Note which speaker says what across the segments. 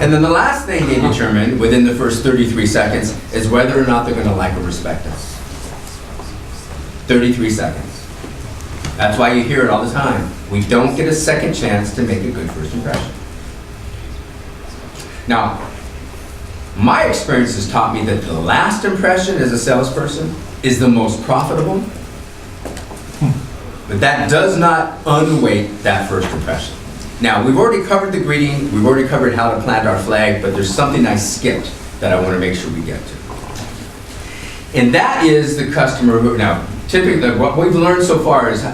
Speaker 1: And then the last thing they determine within the first 33 seconds is whether or not they're going to like or respect us. 33 seconds. That's why you hear it all the time. We don't get a second chance to make a good first impression. Now, my experience has taught me that the last impression as a salesperson is the most profitable, but that does not unweight that first impression. Now, we've already covered the greeting, we've already covered how to plant our flag, but there's something I skipped that I want to make sure we get to. And that is the customer who, now, typically what we've learned so far is,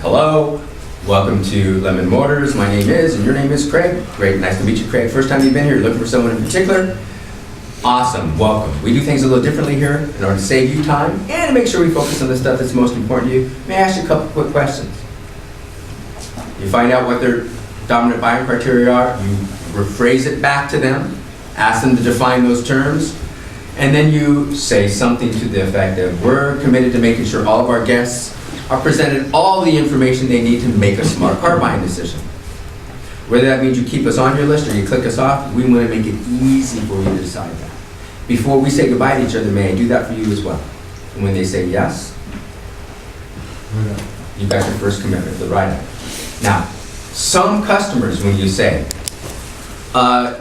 Speaker 1: hello, welcome to Lemon Motors, my name is, and your name is Craig. Great, nice to meet you, Craig. First time you've been here, you're looking for someone in particular. Awesome, welcome. We do things a little differently here in order to save you time and to make sure we focus on the stuff that's most important to you. May I ask you a couple quick questions? You find out what their dominant buying criteria are, you rephrase it back to them, ask them to define those terms, and then you say something to the effect of, we're committed to making sure all of our guests are presented all the information they need to make a smart car buying decision. Whether that means you keep us on your list or you click us off, we want to make it easy for you to decide that. Before we say goodbye to each other, may I do that for you as well? And when they say yes, you got your first commitment to the ride. Now, some customers, when you say,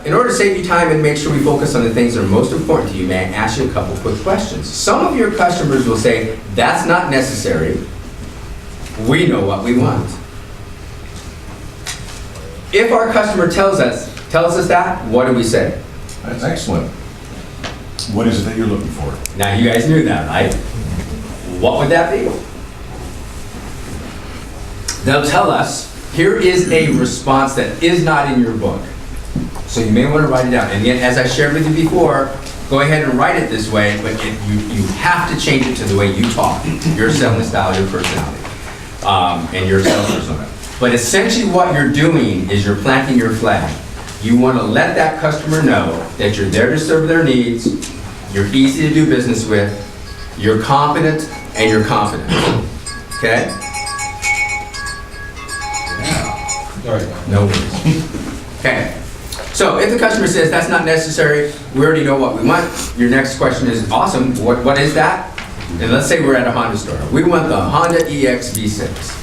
Speaker 1: in order to save you time and make sure we focus on the things that are most important to you, may I ask you a couple quick questions? Some of your customers will say, that's not necessary. We know what we want. If our customer tells us that, what do we say?
Speaker 2: That's excellent. What is it that you're looking for?
Speaker 1: Now, you guys knew that, right? What would that be? They'll tell us, here is a response that is not in your book. So you may want to write it down. And yet, as I shared with you before, go ahead and write it this way, but you have to change it to the way you talk, your selling style, your personality, and your sales persona. But essentially what you're doing is you're planting your flag. You want to let that customer know that you're there to serve their needs, you're easy to do business with, you're competent, and you're confident. Okay? No worries. Okay. So if the customer says that's not necessary, we already know what we want, your next question is, awesome, what is that? And let's say we're at a Honda store. We want the Honda EX V6.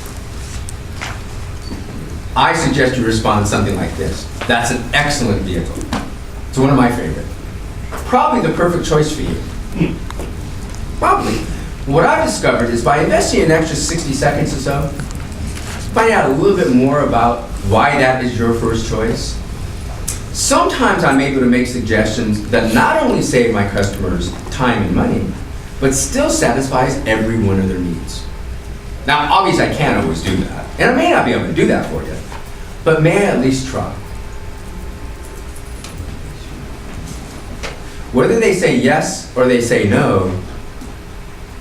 Speaker 1: I suggest you respond something like this. That's an excellent vehicle. It's one of my favorite. Probably the perfect choice for you. Probably. What I've discovered is by investing an extra 60 seconds or so, finding out a little bit more about why that is your first choice, sometimes I'm able to make suggestions that not only save my customers time and money, but still satisfies every one of their needs. Now, obviously I can't always do that, and I may not be able to do that for you, but may I at least try? Whether they say yes or they say no,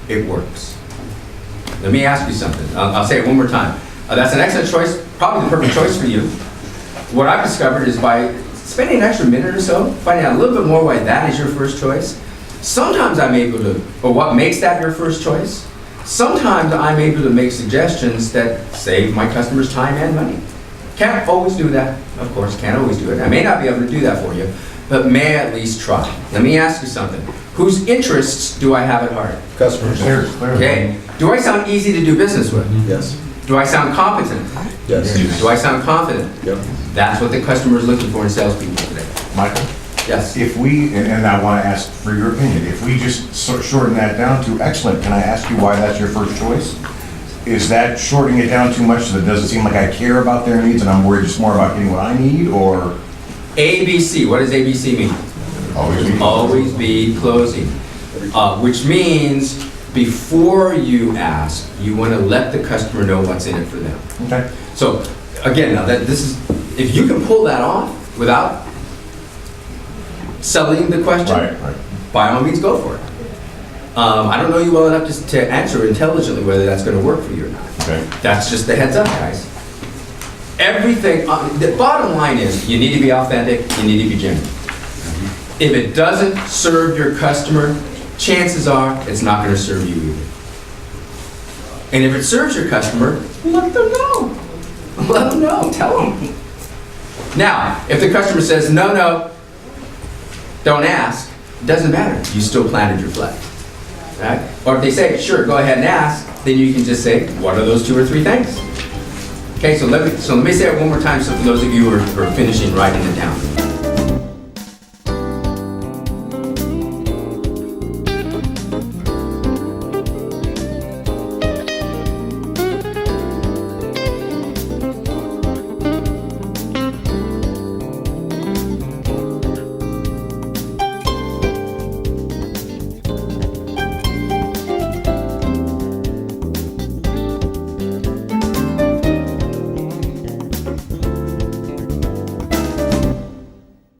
Speaker 1: it works. Let me ask you something. I'll say it one more time. That's an excellent choice, probably the perfect choice for you. What I've discovered is by spending an extra minute or so, finding out a little bit more why that is your first choice, sometimes I'm able to, or what makes that your first choice, sometimes I'm able to make suggestions that save my customers time and money. Can't always do that, of course, can't always do it. I may not be able to do that for you, but may at least try. Let me ask you something. Whose interests do I have at heart?
Speaker 3: Customers.
Speaker 1: Okay. Do I sound easy to do business with?
Speaker 3: Yes.
Speaker 1: Do I sound competent?
Speaker 3: Yes.
Speaker 1: Do I sound confident?
Speaker 3: Yep.
Speaker 1: That's what the customer is looking for in salespeople today.
Speaker 2: Michael?
Speaker 1: Yes.
Speaker 2: If we, and I want to ask for your opinion, if we just shorten that down to excellent, can I ask you why that's your first choice? Is that shortening it down too much so that it doesn't seem like I care about their needs and I'm worried just more about getting what I need, or?
Speaker 1: ABC, what does ABC mean?
Speaker 2: Always be.
Speaker 1: Always be closing. Which means before you ask, you want to let the customer know what's in it for them.
Speaker 2: Okay.
Speaker 1: So again, now that this is, if you can pull that off without selling the question,
Speaker 2: Right.
Speaker 1: by all means go for it. I don't know you well enough to answer intelligently whether that's going to work for you or not.
Speaker 2: Okay.
Speaker 1: That's just the heads up, guys. Everything, the bottom line is you need to be authentic, you need to be genuine. If it doesn't serve your customer, chances are it's not going to serve you either. And if it serves your customer, let them know. Let them know, tell them. Now, if the customer says, no, don't ask, it doesn't matter, you still planted your flag. Right? Or if they say, sure, go ahead and ask, then you can just say, what are those 2 or 3 things? Okay, so let me say it one more time so for those of you who are finishing writing it down.